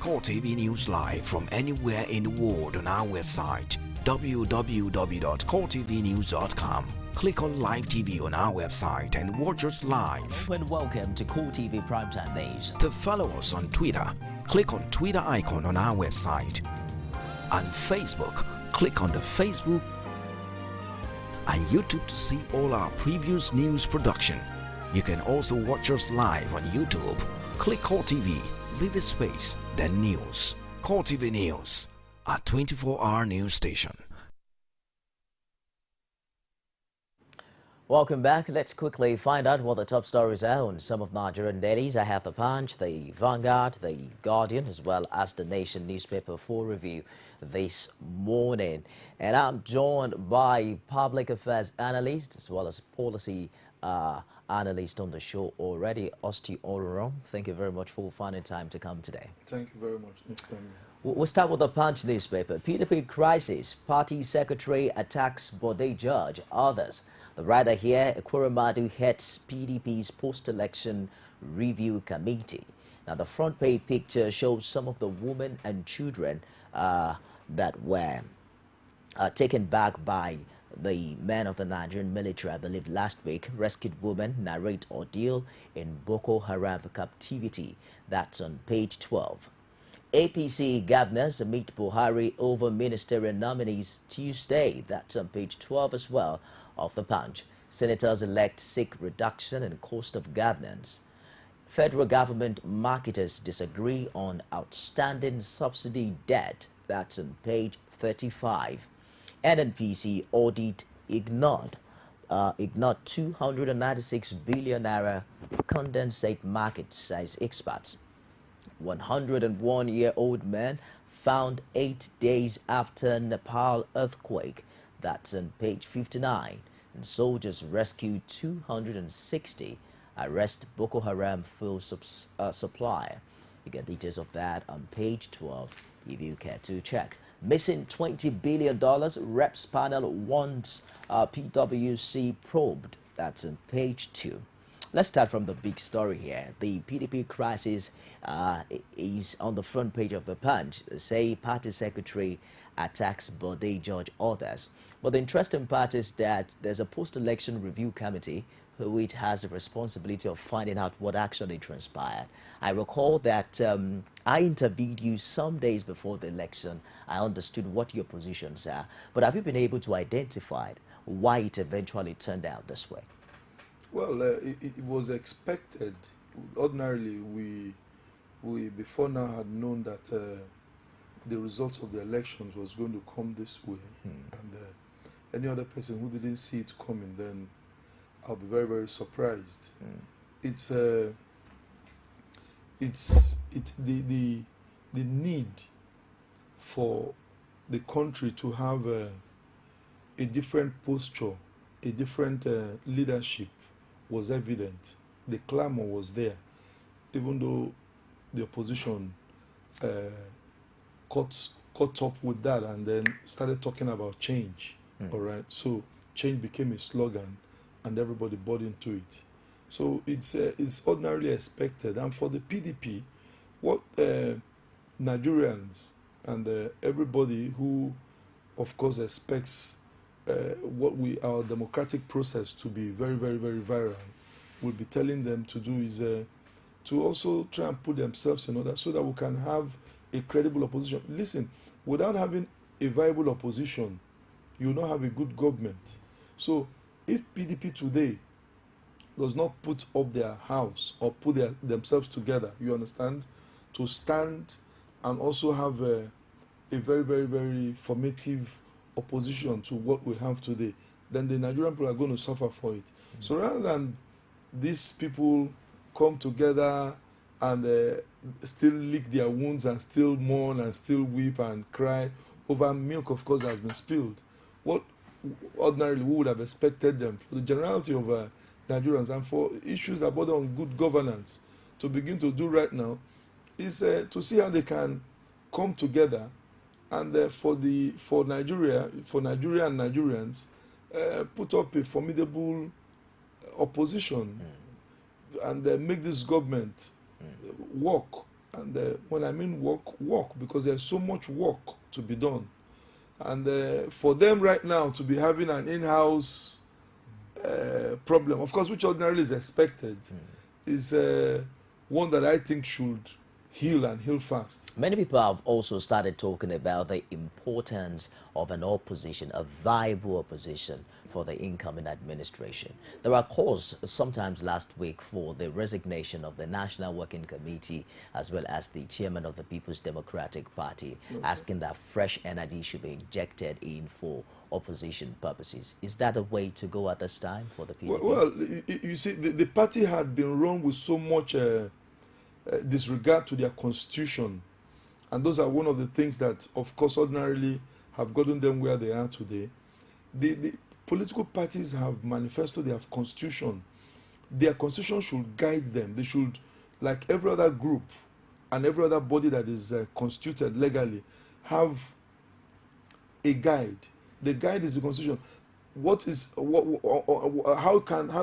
Core TV News live from anywhere in the world on our website www.coretvnews.com. Click on Live TV on our website and watch us live. Hello and welcome to Core TV Primetime News. To follow us on Twitter, click on Twitter icon on our website. On Facebook, click on the Facebook and YouTube to see all our previous news production. You can also watch us live on YouTube. Click Core TV, leave a space, then News. Core TV News, a 24-hour news station. Welcome back. Let's quickly find out what the top stories are on some of Nigerian dailies. I have the Punch, the Vanguard, the Guardian, as well as the Nation newspaper for review this morning. And I'm joined by public affairs analyst as well as policy analyst on the show already, ONNORUM. Thank you very much for finding time to come today. Thank you very much, Mr. We'll start with the Punch newspaper. PDP crisis, party secretary attacks Bode judge, others. The writer here, Ekweremadu heads PDP's post-election review committee. Now, the front page picture shows some of the women and children that were taken back by the men of the Nigerian military, I believe, last week. Rescued women narrate ordeal in Boko Haram captivity. That's on page 12. APC governors meet Buhari over ministerial nominees Tuesday. That's on page 12 as well of the Punch. Senators-elect seek reduction in cost of governance. Federal government marketers disagree on outstanding subsidy debt. That's on page 35. NNPC audit ignored 296 billion naira condensate market, says experts. 101-year-old man found 8 days after Nepal earthquake. That's on page 59. And soldiers rescue 260. Arrest Boko Haram fuel supplier. You get details of that on page 12 if you care to check. Missing $20 billion. Reps panel wants PwC probed. That's on page 2. Let's start from the big story here. The PDP crisis is on the front page of the Punch. Say party secretary attacks Bode judge, others. But the interesting part is that there's a post-election review committee which has the responsibility of finding out what actually transpired. I recall that I interviewed you some days before the election. I understood what your positions are. But have you been able to identify why it eventually turned out this way? Well, it was expected. Ordinarily, we before now had known that the results of the elections was going to come this way. And any other person who didn't see it coming, then I'll be very, very surprised. It's the need for the country to have a different posture, a different leadership was evident. The clamor was there, even though the opposition caught up with that and then started talking about change. All right, so change became a slogan, and everybody bought into it. So it's ordinarily expected. And for the PDP, what Nigerians and everybody who, of course, expects our democratic process to be very, very, very viral, will be telling them to do is to also try and put themselves in order so that we can have a credible opposition. Listen, without having a viable opposition, you will not have a good government. So if PDP today does not put up their house or put themselves together, you understand, to stand and also have a very, very, very formative opposition to what we have today, then the Nigerian people are going to suffer for it. So rather than these people come together and still lick their wounds and still mourn and still weep and cry over milk, of course, that has been spilled, what ordinarily we would have expected them, for the generality of Nigerians and for issues that border on good governance, to begin to do right now is to see how they can come together and for Nigeria and Nigerians put up a formidable opposition and make this government work And when I mean work, because there's so much work to be done. And for them right now to be having an in-house problem, of course, which ordinarily is expected, is one that I think should heal and heal fast. Many people have also started talking about the importance of an opposition, a viable opposition for the incoming administration. There are calls sometimes last week for the resignation of the National Working Committee as well as the chairman of the People's Democratic Party, asking that fresh energy should be injected in for opposition purposes. Is that a way to go at this time for the PDP? Well, you see, the party had been run with so much disregard to their constitution, and those are one of the things that, of course, ordinarily have gotten them where they are today. The political parties have manifesto, they have constitution. Their constitution should guide them. They should, like every other group and every other body that is constituted legally, have a guide. The guide is the constitution. How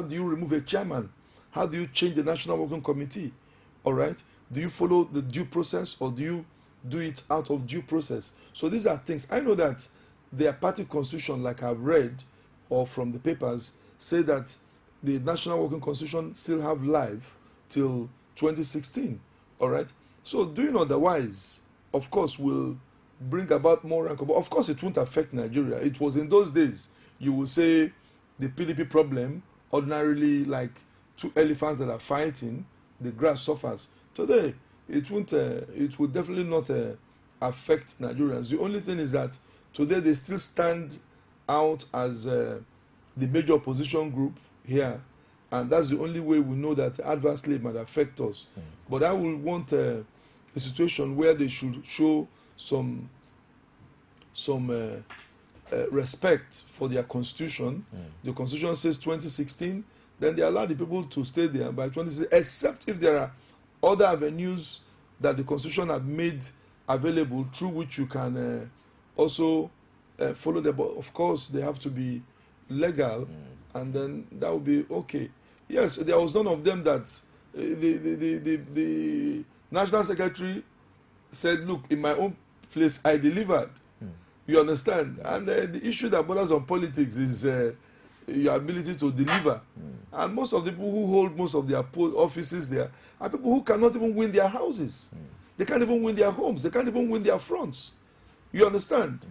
do you remove a chairman? How do you change the National Working Committee? All right, do you follow the due process, or do you do it out of due process? So these are things. I know that their party constitution, like I've read or from the papers, say that the National Working Constitution still have life till 2016. All right, so doing otherwise, of course, will bring about more rancor. But of course, it won't affect Nigeria. It was in those days, you will say the PDP problem, ordinarily like two elephants that are fighting, the grass suffers. Today, it won't. It will definitely not affect Nigerians. The only thing is that today they still stand out as the major opposition group here, and that's the only way we know that adversely it might affect us. But I will want a situation where they should show some respect for their constitution. The constitution says 2016. Then they allow the people to stay there by 2016, except if there are other avenues that the constitution have made available through which you can also follow them. But of course, they have to be legal, and then that will be okay. Yes, there was none of them that the national secretary said, look, in my own place, I delivered. You understand? And the issue that borders on politics is your ability to deliver. And most of the people who hold most of their offices there are people who cannot even win their houses. They can't even win their homes. They can't even win their fronts. You understand?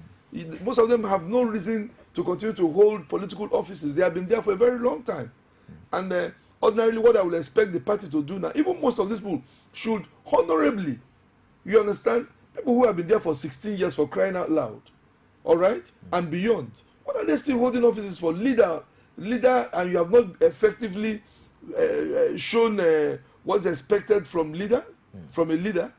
Most of them have no reason to continue to hold political offices. They have been there for a very long time. And ordinarily, what I would expect the party to do now, even most of these people should honorably, you understand, people who have been there for 16 years, for crying out loud, all right, and beyond. What are they still holding offices for? Leader, and you have not effectively shown what's expected from from a leader.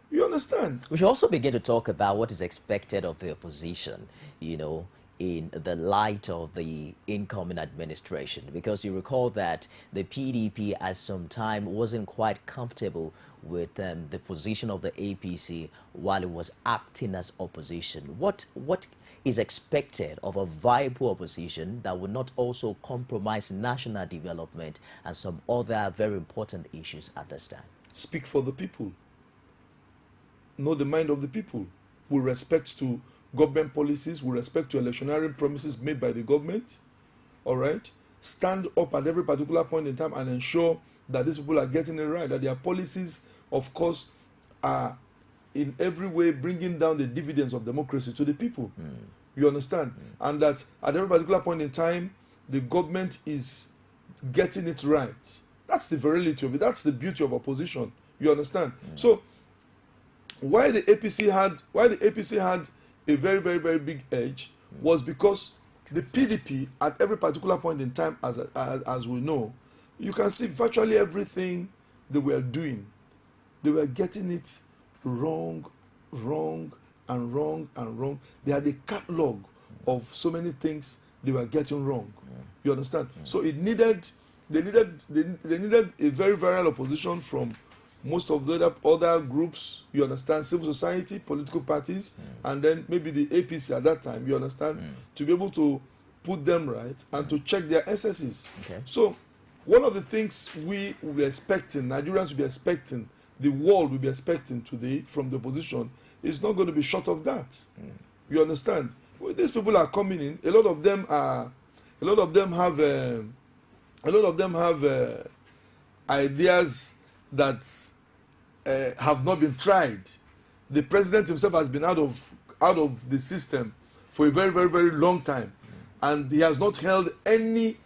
You understand? We should also begin to talk about what is expected of the opposition, you know, in the light of the incoming administration, because you recall that the PDP at some time wasn't quite comfortable with the position of the APC while it was acting as opposition. What is expected of a viable opposition that would not also compromise national development and some other very important issues at this time? Speak for the people. Know the mind of the people. With respect to government policies, with respect to electioneering promises made by the government. All right? Stand up at every particular point in time and ensure that these people are getting it right, that their policies, of course, are in every way bringing down the dividends of democracy to the people. You understand? And that at every particular point in time, the government is getting it right. That's the virility of it. That's the beauty of opposition. You understand? So, why the APC had a very, very, very big edge was because the PDP, at every particular point in time, as we know, you can see virtually everything they were doing. They were getting it wrong, and wrong. They had a catalog of so many things they were getting wrong. You understand? So they needed a very viral opposition from most of the other groups, you understand, civil society, political parties, and then maybe the APC at that time, you understand, to be able to put them right and to check their excesses. Okay. So one of the things we were expecting, Nigerians will be expecting, the world will be expecting today from the opposition is not going to be short of that. You understand? Well, these people are coming in. A lot of them have ideas that have not been tried. The president himself has been out of the system for a very, very, very long time, and he has not held any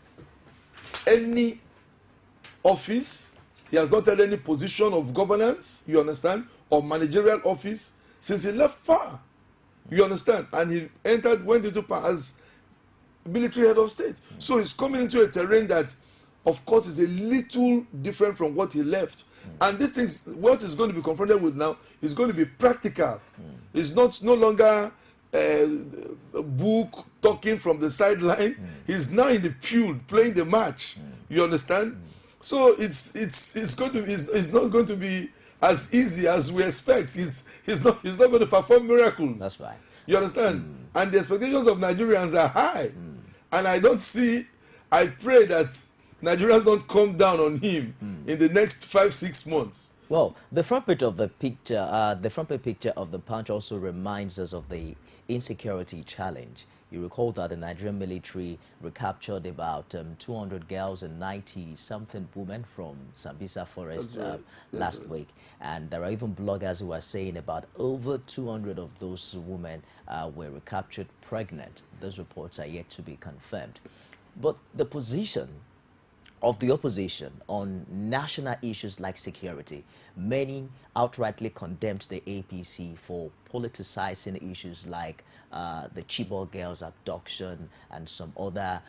office. He has not held any position of governance, you understand, or managerial office since he left far, you understand, and he went into power as military head of state. So he's coming into a terrain that, of course, is a little different from what he left. And these things, what he's going to be confronted with now is going to be practical. It's no longer a book talking from the sideline. He's now in the field playing the match. You understand? So it's not going to be as easy as we expect. He's not going to perform miracles. That's right. You understand? And the expectations of Nigerians are high. And I pray that Nigerians don't come down on him in the next 5-6 months. Well, the front page of the picture, of the Punch also reminds us of the insecurity challenge. You recall that the Nigerian military recaptured about 200 girls and 90-something women from Sambisa Forest last week. And there are even bloggers who are saying about over 200 of those women were recaptured pregnant. Those reports are yet to be confirmed. But the position of the opposition on national issues like security, many outrightly condemned the APC for politicizing issues like the Chibok girls abduction and some other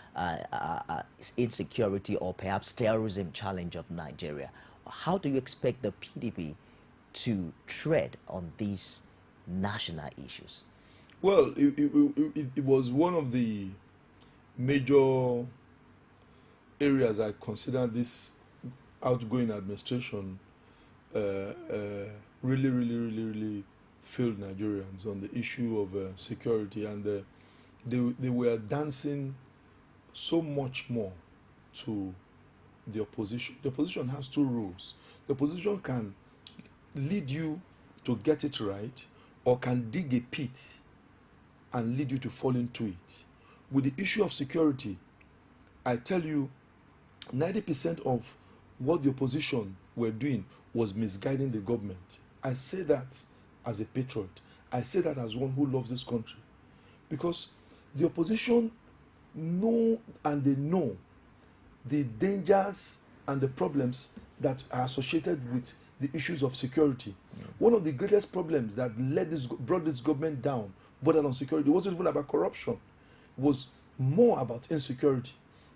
insecurity or perhaps terrorism challenge of Nigeria. How do you expect the PDP to tread on these national issues? Well, it was one of the major areas I consider this outgoing administration really failed Nigerians on the issue of security, and they were dancing so much more to the opposition. The opposition has two rules. The opposition can lead you to get it right, or can dig a pit and lead you to fall into it. With the issue of security, I tell you, 90% of what the opposition were doing was misguiding the government. I say that as a patriot. I say that as one who loves this country. Because the opposition know the dangers and the problems that are associated with the issues of security. One of the greatest problems that brought this government down, bordered on security, wasn't even about corruption. It was more about insecurity.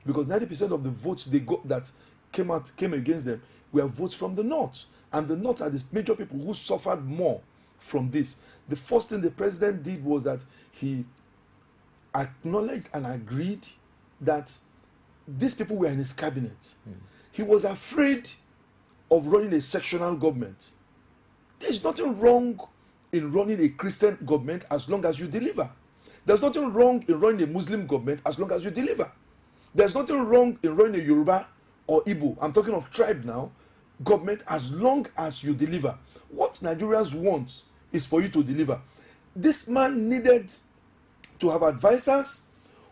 Because 90% of the votes they got that came against them were votes from the North. And the North are the major people who suffered more from this. The first thing the president did was that he acknowledged and agreed that these people were in his cabinet. He was afraid of running a sectional government. There's nothing wrong in running a Christian government as long as you deliver. There's nothing wrong in running a Muslim government as long as you deliver. There's nothing wrong in running a Yoruba or Igbo, I'm talking of tribe now, government as long as you deliver. What Nigerians want is for you to deliver. This man needed to have advisors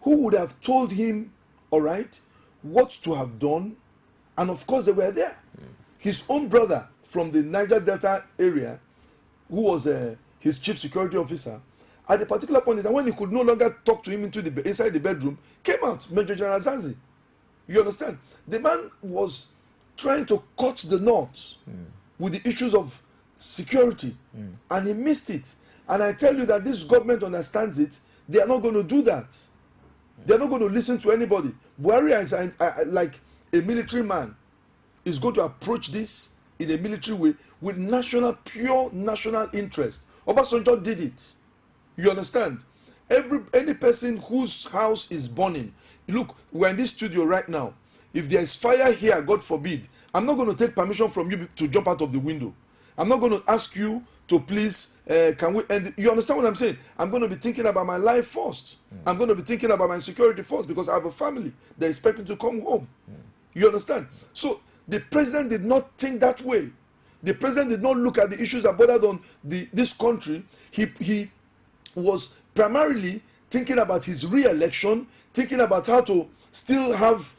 who would have told him, all right, what to have done, and of course they were there. His own brother from the Niger Delta area, who was his chief security officer, at a particular point in time when he could no longer talk to him inside the bedroom, came out, Major General Zanzi. You understand? The man was trying to cut the knots with the issues of security, and he missed it. And I tell you that this government understands it. They are not going to do that. They are not going to listen to anybody. Buhari is like a military man, is going to approach this in a military way with pure national interest. Obasanjo did it. You understand? Any person whose house is burning, look, we're in this studio right now. If there is fire here, God forbid, I'm not going to take permission from you to jump out of the window. I'm not going to ask you to please, can we end it? You understand what I'm saying? I'm going to be thinking about my life first. I'm going to be thinking about my security first, because I have a family. They're expecting to come home. You understand? So the president did not think that way. The president did not look at the issues that bothered on this country. He was primarily thinking about his re-election, thinking about how to still have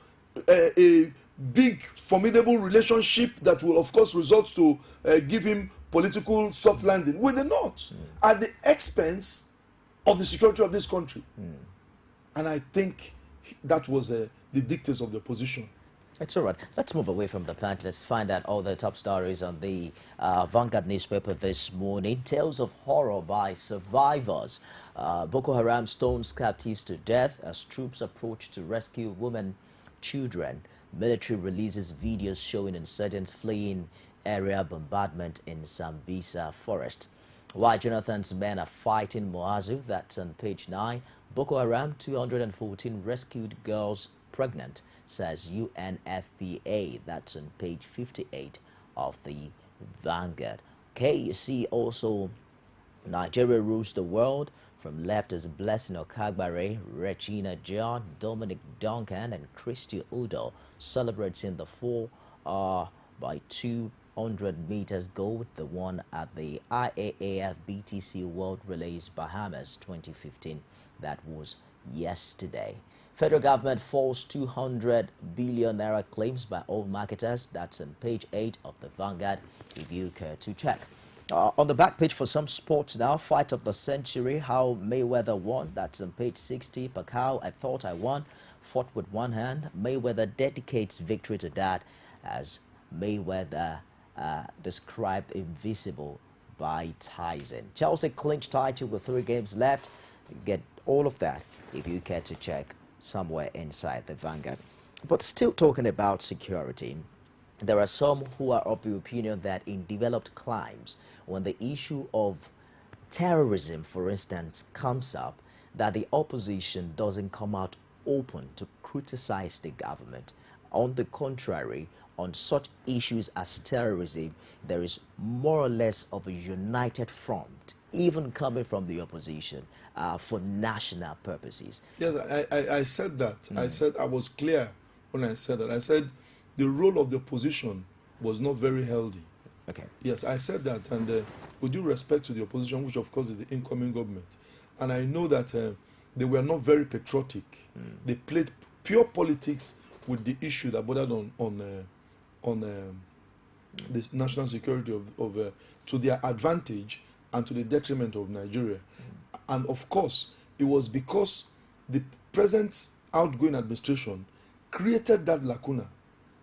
a big, formidable relationship that will, of course, result to give him political soft landing with the North at the expense of the security of this country. And I think that was the dictates of the opposition. It's all right. Let's move away from the plant. Let's find out all the top stories on the Vanguard newspaper this morning. Tales of horror by survivors. Boko Haram stones captives to death as troops approach to rescue women, children. Military releases videos showing insurgents fleeing area bombardment in Sambisa forest. Why Jonathan's men are fighting Moazu, that's on page 9. Boko Haram 214 rescued girls pregnant, says UNFPA, that's on page 58 of the Vanguard. Okay, you see also Nigeria rules the world. From left is Blessing Okagbare, Regina John, Dominic Duncan, and Christy Udo celebrating the 4 by 200 meters gold, the one at the IAAF BTC World Relays Bahamas 2015. That was yesterday. Federal government falls 200 billion naira claims by oil marketers. That's on page 8 of the Vanguard, if you care to check. On the back page for some sports now, fight of the century, how Mayweather won. That's on page 60. Pacquiao, I thought I won, fought with one hand. Mayweather dedicates victory to that, as Mayweather described invisible by Tyson. Chelsea clinched title with 3 games left. Get all of that if you care to check somewhere inside the Vanguard. But still talking about security, there are some who are of the opinion that in developed climes, when the issue of terrorism, for instance, comes up, that the opposition doesn't come out open to criticize the government. On the contrary, on such issues as terrorism, there is more or less of a united front, even coming from the opposition, for national purposes. Yes, I said that. I said I was clear when I said that. I said the role of the opposition was not very healthy. Okay. Yes, I said that, and with due respect to the opposition, which of course is the incoming government, and I know that they were not very patriotic. They played pure politics with the issue that bordered on this national security of to their advantage and to the detriment of Nigeria. And of course, it was because the present outgoing administration created that lacuna.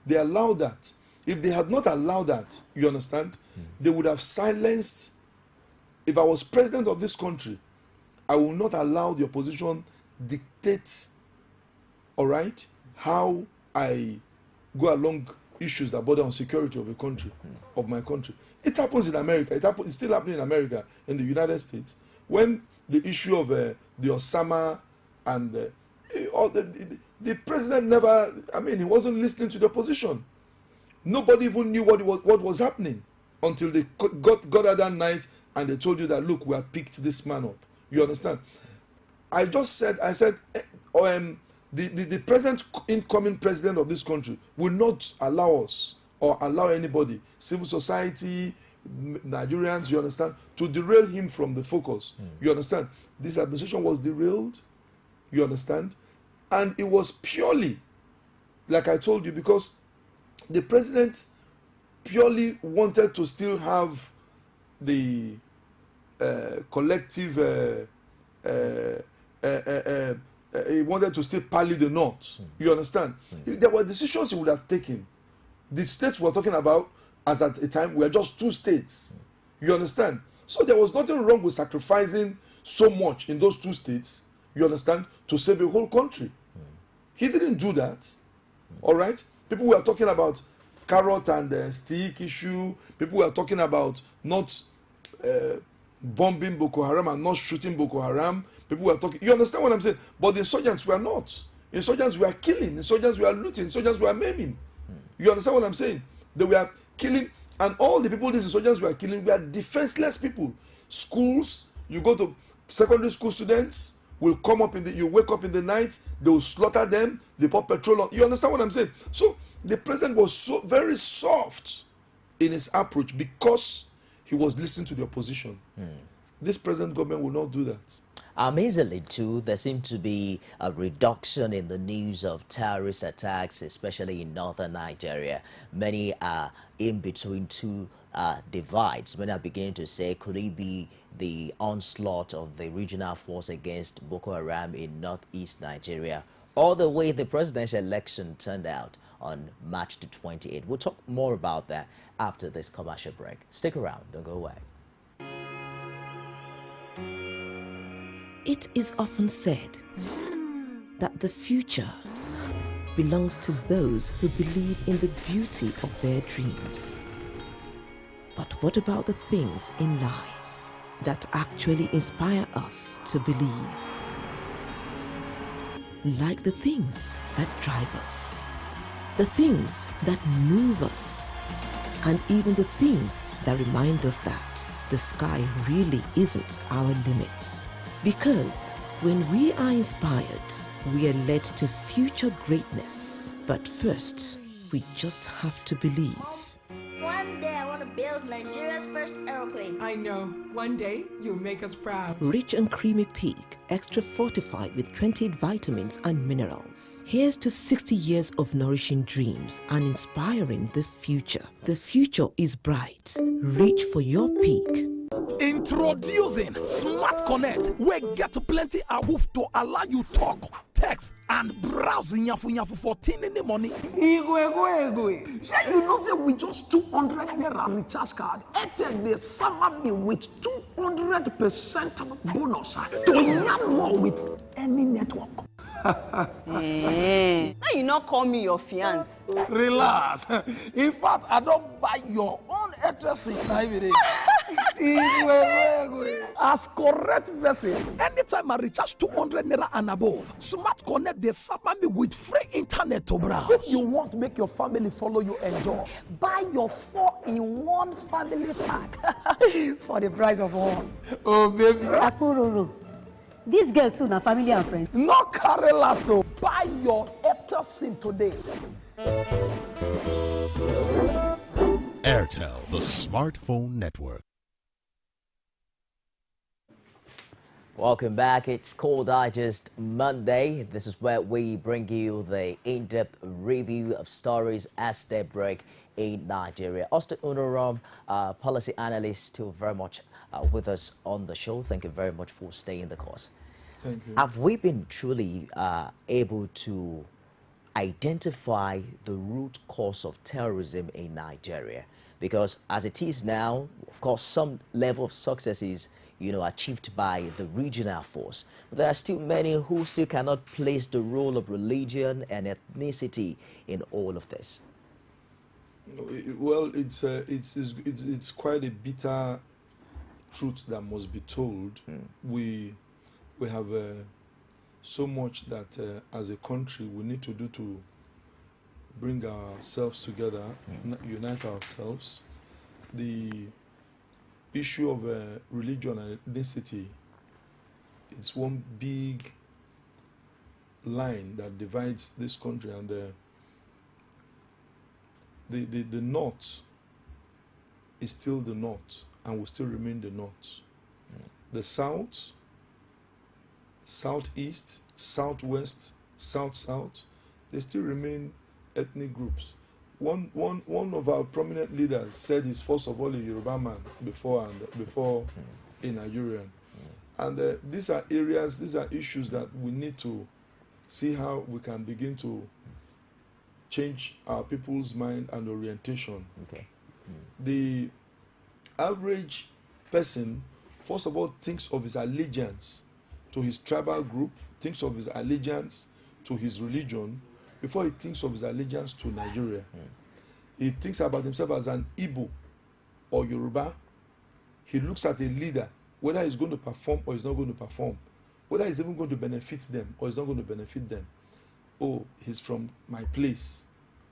They allowed that. If they had not allowed that, you understand, they would have silenced. If I was president of this country, I will not allow the opposition dictate, all right, how I go along issues that border on security of a country, of my country. It happens in America. It's still happening in America, in the United States. When the issue of the Osama and the president never, I mean, he wasn't listening to the opposition. Nobody even knew what was happening until they got out that night and they told you that, look, we have picked this man up. You understand? I said, the present incoming president of this country will not allow us or allow anybody, civil society, Nigerians, you understand, to derail him from the focus. You understand? This administration was derailed, you understand? And it was purely, like I told you, because the president purely wanted to still have the collective, he wanted to still pally the North. You understand? There were decisions he would have taken. The states we're talking about, as at a time, were just 2 states. You understand? So there was nothing wrong with sacrificing so much in those 2 states, you understand, to save a whole country. He didn't do that. All right? People were talking about carrot and stick issue. People were talking about not bombing Boko Haram and not shooting Boko Haram. People were talking, you understand what I'm saying? But the insurgents were not. Insurgents were killing. Insurgents were looting. Insurgents were maiming. You understand what I'm saying? They were killing, and all the people these insurgents were killing were defenseless people. Schools, you go to secondary school students, will come up you wake up in the night, they will slaughter them, they pour petrol on. You understand what I'm saying? So the president was so very soft in his approach because he was listening to the opposition. This present government will not do that. Amazingly, too, there seems to be a reduction in the news of terrorist attacks, especially in northern Nigeria. Many are in between two divides. Many are beginning to say, could it be the onslaught of the regional force against Boko Haram in northeast Nigeria, or the way the presidential election turned out on March the 28th? We'll talk more about that after this commercial break. Stick around, don't go away. It is often said that the future belongs to those who believe in the beauty of their dreams. But what about the things in life that actually inspire us to believe? Like the things that drive us, the things that move us, and even the things that remind us that the sky really isn't our limit. Because when we are inspired, we are led to future greatness. But first, we just have to believe. One day I want to build Nigeria's first aeroplane. I know. One day you'll make us proud. Rich and creamy pig, extra fortified with 28 vitamins and minerals. Here's to 60 years of nourishing dreams and inspiring the future. The future is bright. Reach for your peak. Introducing Smart Connect, we get plenty awoof to allow you talk, text, and browse nyafu for tin in the money. Igwe. Say you know say with just 200 naira recharge card, Airtel they summer me with 200% bonus to yarn more with any network. Now you not call me your fiance. Relax. In fact, I don't buy your own Airtel SIM every day. As correct vessel, anytime I recharge 200 naira and above, Smart Connect they summer me with free internet to browse. If you want to make your family follow you enjoy, buy your 4-in-1 family pack for the price of one. Oh baby. Akururu. This girl too, na family and friends. No carry last to buy your Airtel SIM today. Airtel, the smartphone network. Welcome back. It's Core Digest Monday. This is where we bring you the in-depth review of stories as they break in Nigeria. ONNORUM, policy analyst, still very much with us on the show. Thank you very much for staying the course. Thank you. Have we been truly able to identify the root cause of terrorism in Nigeria? Because as it is now, of course, some level of success is achieved by the regional force. But there are still many who still cannot place the role of religion and ethnicity in all of this. Well, it's quite a bitter truth that must be told. We have so much that as a country we need to do to bring ourselves together, unite ourselves. The issue of religion and ethnicity, it's one big line that divides this country, and the north is still the north and will still remain the north. The south, southeast, southwest, south, they still remain ethnic groups. One of our prominent leaders said he's first of all a Yoruba man before a Nigerian. And these are areas, these are issues that we need to see how we can begin to change our people's mind and orientation. Okay. The average person, first of all, thinks of his allegiance to his tribal group, thinks of his allegiance to his religion, before he thinks of his allegiance to Nigeria. He thinks about himself as an Igbo or Yoruba. He looks at a leader, whether he's going to perform or he's not going to perform, whether he's even going to benefit them or he's not going to benefit them. Oh, he's from my place.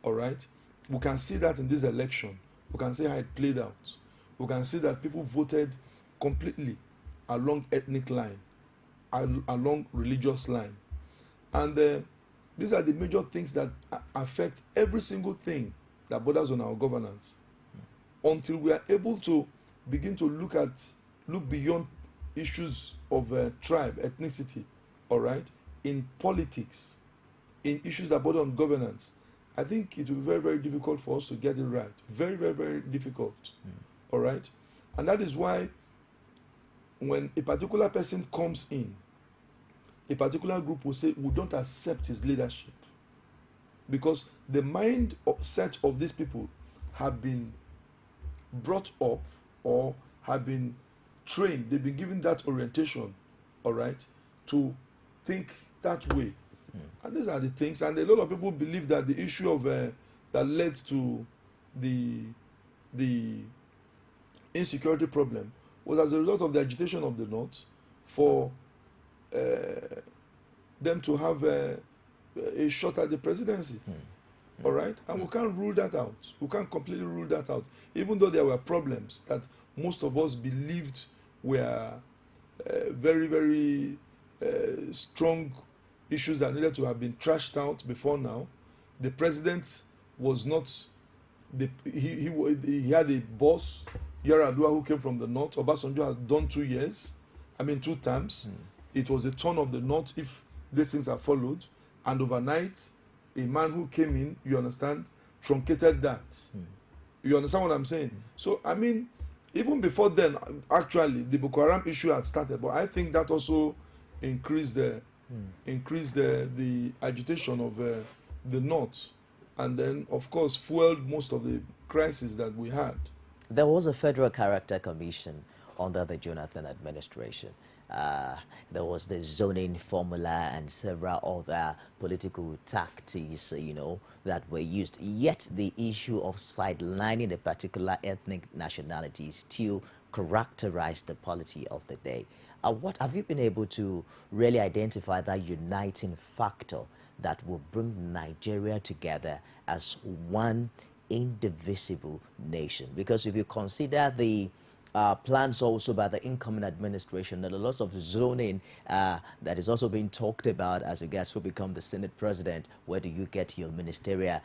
All right? We can see that in this election. We can see how it played out. We can see that people voted completely along ethnic line, along religious line. And these are the major things that affect every single thing that borders on our governance. until we are able to begin to look beyond issues of tribe, ethnicity, all right, in politics, in issues that border on governance, I think it will be very, very difficult for us to get it right. Very, very, very difficult. All right? And that is why when a particular person comes in, a particular group will say, we don't accept his leadership. Because the mindset of these people have been brought up or have been trained, they've been given that orientation, all right, to think that way. And these are the things, and a lot of people believe that the issue of that led to the insecurity problem was as a result of the agitation of the North for them to have a shot at the presidency. All right? And we can't rule that out. We can't completely rule that out. Even though there were problems that most of us believed were very, very strong issues that needed to have been trashed out before now. The president was not, he had a boss, Yaradua, who came from the North. Obasanjo had done 2 years, 2 terms. It was a turn of the North if these things are followed. And overnight, a man who came in, you understand, truncated that. You understand what I'm saying? So, even before then, actually, the Boko Haram issue had started. But I think that also increased the agitation of the North, and then of course fueled most of the crisis that we had. There was a Federal Character Commission under the Jonathan administration. There was the zoning formula and several other political tactics, that were used. Yet the issue of sidelining a particular ethnic nationality still characterized the polity of the day. What have you been able to really identify that uniting factor that will bring Nigeria together as one indivisible nation? Because if you consider the plans also by the incoming administration, there are lots of zoning that is also being talked about as a guest who become the Senate president. Where do you get your ministerial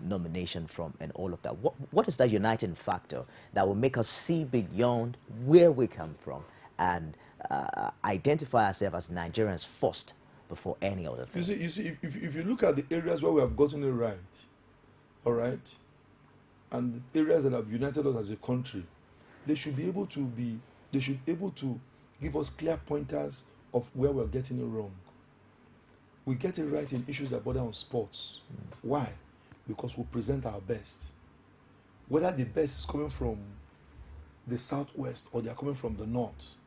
nomination from and all of that? What is that uniting factor that will make us see beyond where we come from and identify ourselves as Nigerians first before any other thing? You see, if you look at the areas where we have gotten it right, all right, and the areas that have united us as a country, they should be able to give us clear pointers of where we're getting it wrong. We get it right in issues that border on sports. Why? Because we present our best. Whether the best is coming from the southwest or they are coming from the north,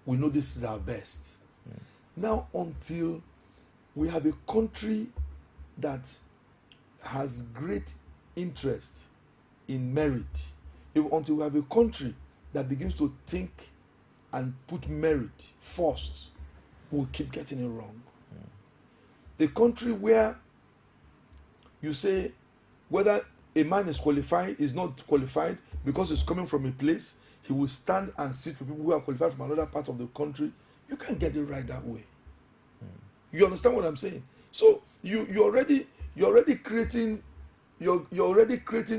we know this is our best. Now, until we have a country that has great interest in merit, until we have a country that begins to think and put merit first, we'll keep getting it wrong. A country where you say whether a man is qualified, is not qualified, because he's coming from a place, he will stand and sit with people who are qualified from another part of the country. You can't get it right that way. You understand what I'm saying? So you're already creating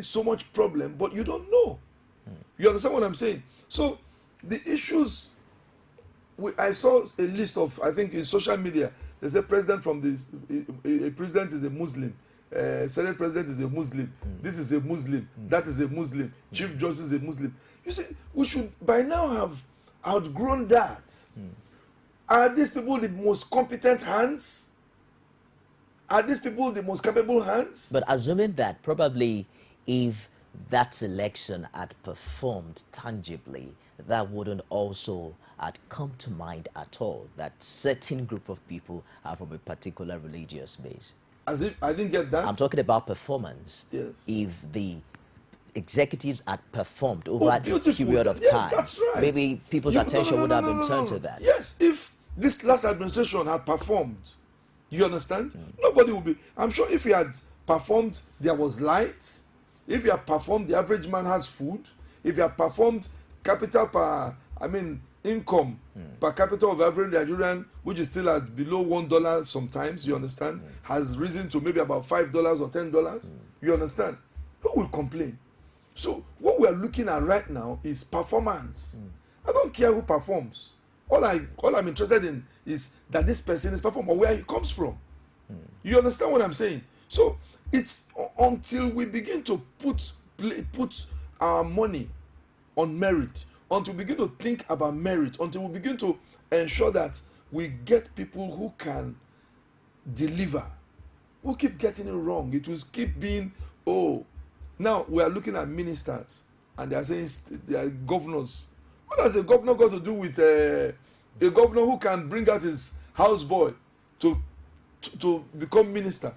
so much problem, but you don't know. You understand what I'm saying? So the issues, I saw a list of, I think in social media, there's a president from this, a president is a Muslim, Senate president is a Muslim, this is a Muslim, that is a Muslim, Chief Justice is a Muslim. You see, we should by now have outgrown that. Are these people the most competent hands? Are these people the most capable hands? But assuming that probably if that selection had performed tangibly, that wouldn't also had come to mind at all, that certain group of people are from a particular religious base. As if I didn't get that. I'm talking about performance. Yes. If the executives had performed over a period of time, that's right. maybe people's attention would have been turned to that. Yes, if this last administration had performed, you understand? Nobody would be. I'm sure if he had performed, there was light. If he had performed, the average man has food. If he had performed, capital per, income per capita of average Nigerian, which is still at below $1 sometimes, you understand, has risen to maybe about $5 or $10. You understand? Who will complain? So what we are looking at right now is performance. I don't care who performs. All I'm interested in is that this person is performing or where he comes from. You understand what I'm saying? So it's until we begin to put our money on merit, until we begin to think about merit, until we begin to ensure that we get people who can deliver. We'll keep getting it wrong. It will keep being, oh, now we are looking at ministers and they are saying they are governors. What has a governor got to do with a governor who can bring out his houseboy to become minister?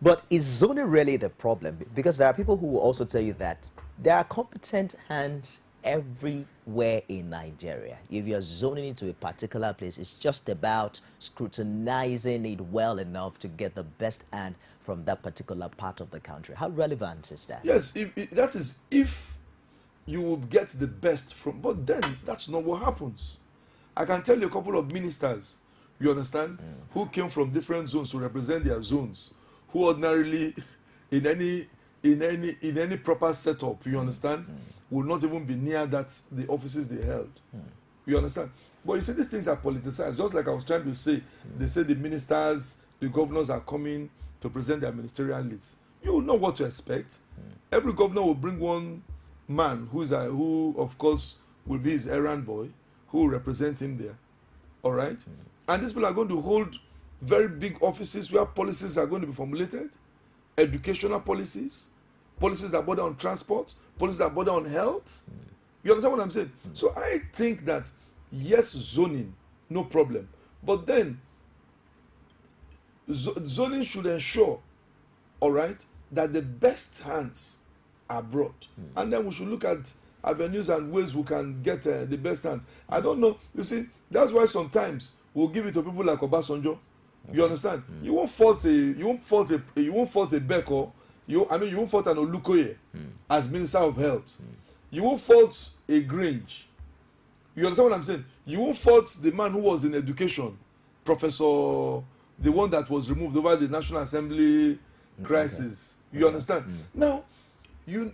But is zoning really the problem? Because there are people who will also tell you that there are competent hands everywhere in Nigeria. If you're zoning into a particular place, it's just about scrutinizing it well enough to get the best hand from that particular part of the country. How relevant is that? Yes, that is if you will get the best from, but then that's not what happens. I can tell you a couple of ministers, you understand, who came from different zones to represent their zones, who ordinarily in any proper setup, you understand, will not even be near the offices they held. You understand? But you see, these things are politicized. Just like I was trying to say, they say the ministers, the governors are coming to present their ministerial leads. You will know what to expect. Every governor will bring one man who of course will be his errand boy, who will represent him there. All right? And these people are going to hold very big offices where policies are going to be formulated, educational policies, policies that border on transport, policies that border on health. You understand what I'm saying? So I think that, yes, zoning, no problem. But then, zoning should ensure, all right, that the best hands are brought. And then we should look at avenues and ways we can get the best hands. I don't know. You see, that's why sometimes we'll give it to people like Obasanjo. You understand? You won't fault a Beko. You won't fault an Olukoye as Minister of Health. You won't fault a Grange. You understand what I'm saying? You won't fault the man who was in education, Professor, the one that was removed over the National Assembly crisis. You understand? Now,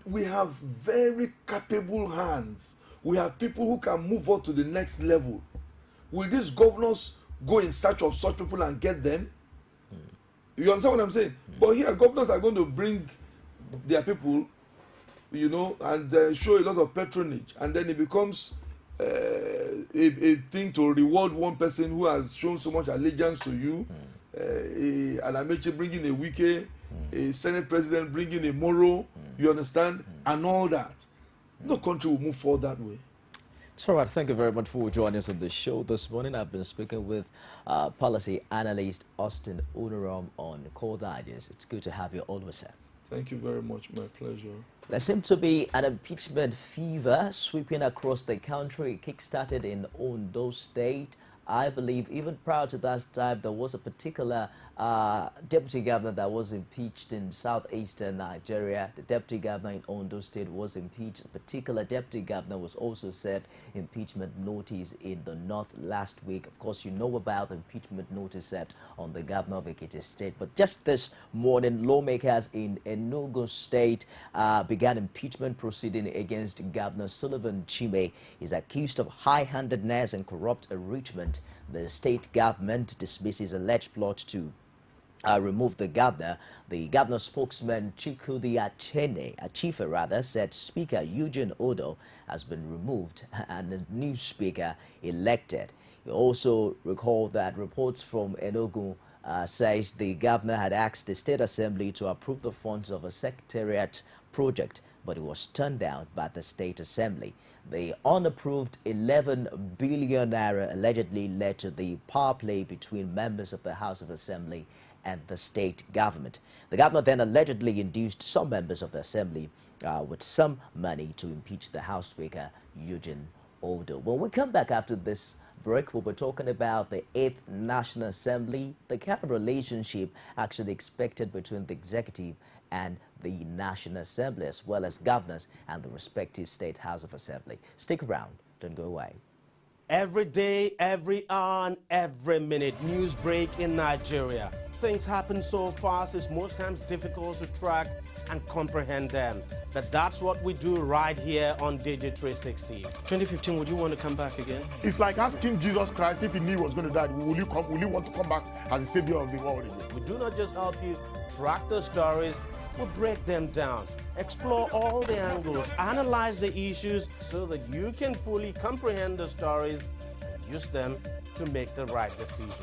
we have very capable hands. We have people who can move on to the next level. Will these governors go in search of such people and get them? You understand what I'm saying? But here, governors are going to bring their people, you know, and show a lot of patronage. And then it becomes a thing to reward one person who has shown so much allegiance to you. An Amechi bringing a Wike, a Senate president bringing a Moro, you understand? And all that. No country will move forward that way. So, right, thank you very much for joining us on the show this morning. I've been speaking with policy analyst Austin ONNORUM on Core Digest. It's good to have you always, sir. Thank you very much. My pleasure. There seems to be an impeachment fever sweeping across the country. It kick-started in Ondo State. I believe even prior to that time, there was a particular deputy governor that was impeached in southeastern Nigeria. The deputy governor in Ondo State was impeached. A particular deputy governor was also served impeachment notice in the north last week. Of course, you know about the impeachment notice served on the governor of Ekiti State. But just this morning, lawmakers in Enugu State began impeachment proceeding against Governor Sullivan Chime. He's accused of high-handedness and corrupt enrichment. The state government dismisses alleged plot to remove the governor. The governor's spokesman Chikudi Achife said Speaker Eugene Odo has been removed and the new speaker elected. He also recalled that reports from Enugu says the governor had asked the state assembly to approve the funds of a secretariat project, but it was turned down by the state assembly. The unapproved 11 billion naira allegedly led to the power play between members of the House of Assembly and the state government. The governor then allegedly induced some members of the assembly with some money to impeach the House Speaker, Eugene Odo. When we come back after this break, we'll be talking about the 8th National Assembly, the kind of relationship actually expected between the executive and the National Assembly, as well as governors and the respective state House of Assembly. Stick around, don't go away. Every day, every hour, and every minute, news break in Nigeria. Things happen so fast, it's most times difficult to track and comprehend them. But that's what we do right here on Digit 360. 2015, would you want to come back again? It's like asking Jesus Christ if he knew he was going to die, will you want to come back as the savior of the world again? We do not just help you track the stories, we break them down, explore all the angles, analyze the issues so that you can fully comprehend the stories and use them to make the right decisions.